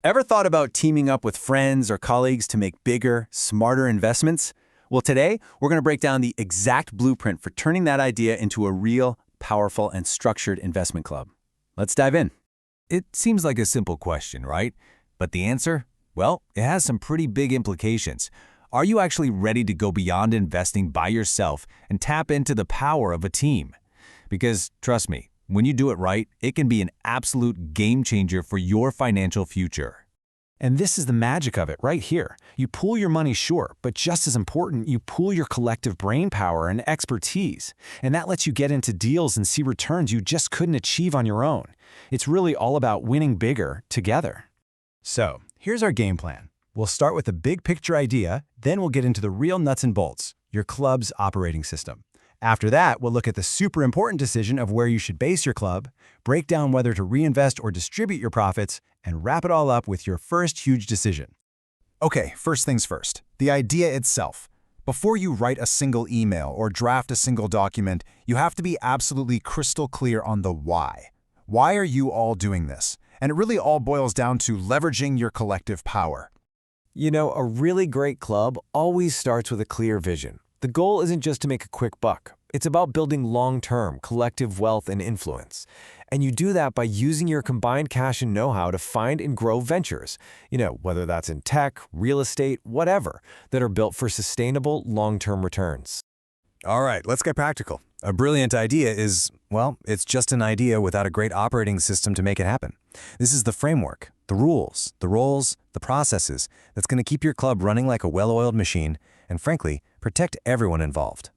Ever thought about teaming up with friends or colleagues to make bigger, smarter investments? Well, today, we're going to break down the exact blueprint for turning that idea into a real, powerful, and structured investment club. Let's dive in. It seems like a simple question, right? But the answer? Well, it has some pretty big implications. Are you actually ready to go beyond investing by yourself and tap into the power of a team? Because, trust me, when you do it right, it can be an absolute game changer for your financial future. And this is the magic of it right here. You pool your money, sure, but just as important, you pool your collective brain power and expertise. And that lets you get into deals and see returns you just couldn't achieve on your own. It's really all about winning bigger together. So, here's our game plan. We'll start with a big picture idea, then we'll get into the real nuts and bolts, your club's operating system. After that, we'll look at the super important decision of where you should base your club, break down whether to reinvest or distribute your profits, and wrap it all up with your first huge decision. Okay, first things first, the idea itself. Before you write a single email or draft a single document, you have to be absolutely crystal clear on the why. Why are you all doing this? And it really all boils down to leveraging your collective power. You know, a really great club always starts with a clear vision. The goal isn't just to make a quick buck. It's about building long-term collective wealth and influence. And you do that by using your combined cash and know-how to find and grow ventures, whether that's in tech, real estate, whatever, that are built for sustainable long-term returns. All right, let's get practical. A brilliant idea is, well, it's just an idea without a great operating system to make it happen. This is the framework, the rules, the roles, the processes that's going to keep your club running like a well-oiled machine and, frankly, protect everyone involved.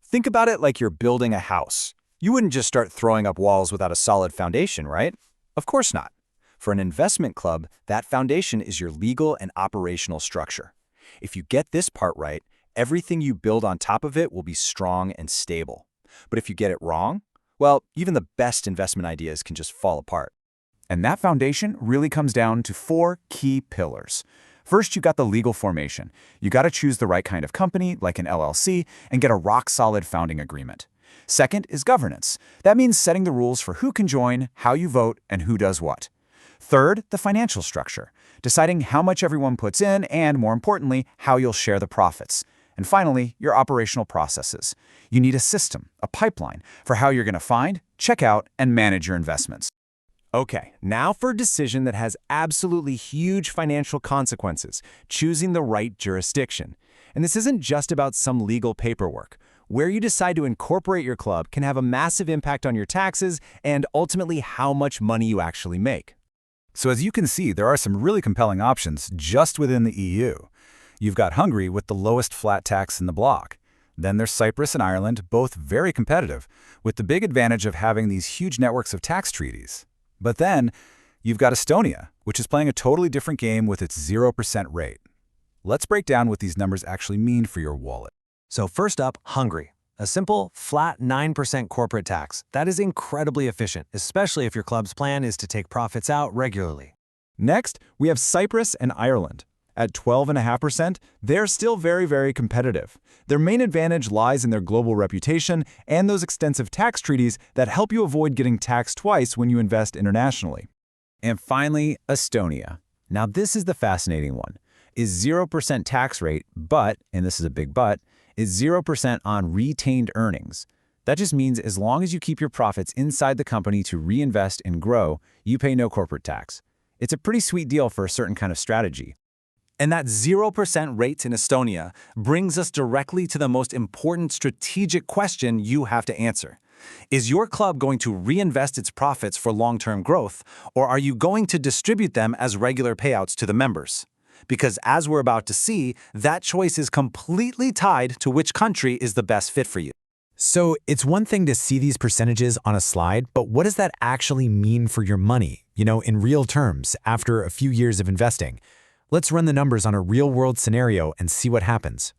Think about it like you're building a house. You wouldn't just start throwing up walls without a solid foundation, right? Of course not. For an investment club, that foundation is your legal and operational structure. If you get this part right, everything you build on top of it will be strong and stable. But if you get it wrong, well, even the best investment ideas can just fall apart. And that foundation really comes down to 4 key pillars. First, you got the legal formation. You got to choose the right kind of company, like an LLC, and get a rock-solid founding agreement. Second is governance. That means setting the rules for who can join, how you vote, and who does what. Third, the financial structure, deciding how much everyone puts in and, more importantly, how you'll share the profits. And finally, your operational processes. You need a system, a pipeline, for how you're going to find, check out, and manage your investments. Okay, now for a decision that has absolutely huge financial consequences, choosing the right jurisdiction. And this isn't just about some legal paperwork. Where you decide to incorporate your club can have a massive impact on your taxes and ultimately how much money you actually make. So as you can see, there are some really compelling options just within the EU. You've got Hungary with the lowest flat tax in the bloc. Then there's Cyprus and Ireland, both very competitive, with the big advantage of having these huge networks of tax treaties. But then, you've got Estonia, which is playing a totally different game with its 0% rate. Let's break down what these numbers actually mean for your wallet. So first up, Hungary. A simple, flat 9% corporate tax. That is incredibly efficient, especially if your club's plan is to take profits out regularly. Next, we have Cyprus and Ireland. At 12.5%, they're still very, very competitive. Their main advantage lies in their global reputation and those extensive tax treaties that help you avoid getting taxed twice when you invest internationally. And finally, Estonia. Now this is the fascinating one. Is 0% tax rate, but, and this is a big but, is 0% on retained earnings. That just means as long as you keep your profits inside the company to reinvest and grow, you pay no corporate tax. It's a pretty sweet deal for a certain kind of strategy. And that 0% rate in Estonia brings us directly to the most important strategic question you have to answer. Is your club going to reinvest its profits for long-term growth, or are you going to distribute them as regular payouts to the members? Because as we're about to see, that choice is completely tied to which country is the best fit for you. So it's one thing to see these percentages on a slide, but what does that actually mean for your money, in real terms, after a few years of investing? Let's run the numbers on a real-world scenario and see what happens.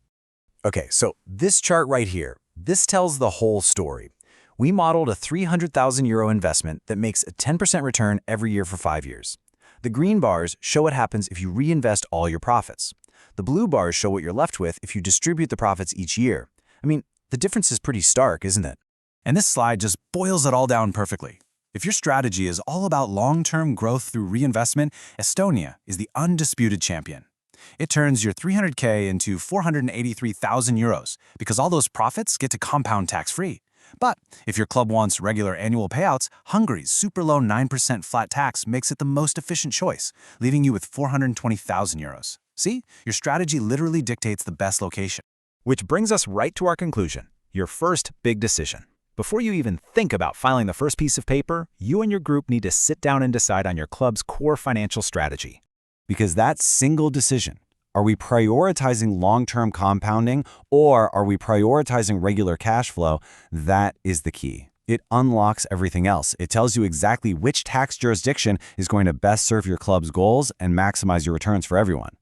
Okay, so this chart right here, this tells the whole story. We modeled a 300,000 euro investment that makes a 10% return every year for 5 years. The green bars show what happens if you reinvest all your profits. The blue bars show what you're left with if you distribute the profits each year. I mean, the difference is pretty stark, isn't it? And this slide just boils it all down perfectly. If your strategy is all about long-term growth through reinvestment, Estonia is the undisputed champion. It turns your 300K into 483,000 euros because all those profits get to compound tax-free. But if your club wants regular annual payouts, Hungary's super low 9% flat tax makes it the most efficient choice, leaving you with 420,000 euros. See, your strategy literally dictates the best location. Which brings us right to our conclusion, your first big decision. Before you even think about filing the first piece of paper, you and your group need to sit down and decide on your club's core financial strategy. Because that single decision, are we prioritizing long-term compounding or are we prioritizing regular cash flow, that is the key. It unlocks everything else. It tells you exactly which tax jurisdiction is going to best serve your club's goals and maximize your returns for everyone.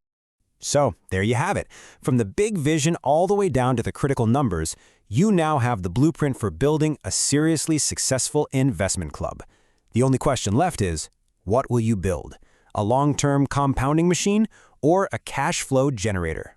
So, there you have it. From the big vision all the way down to the critical numbers, you now have the blueprint for building a seriously successful investment club. The only question left is, what will you build? A long-term compounding machine or a cash flow generator?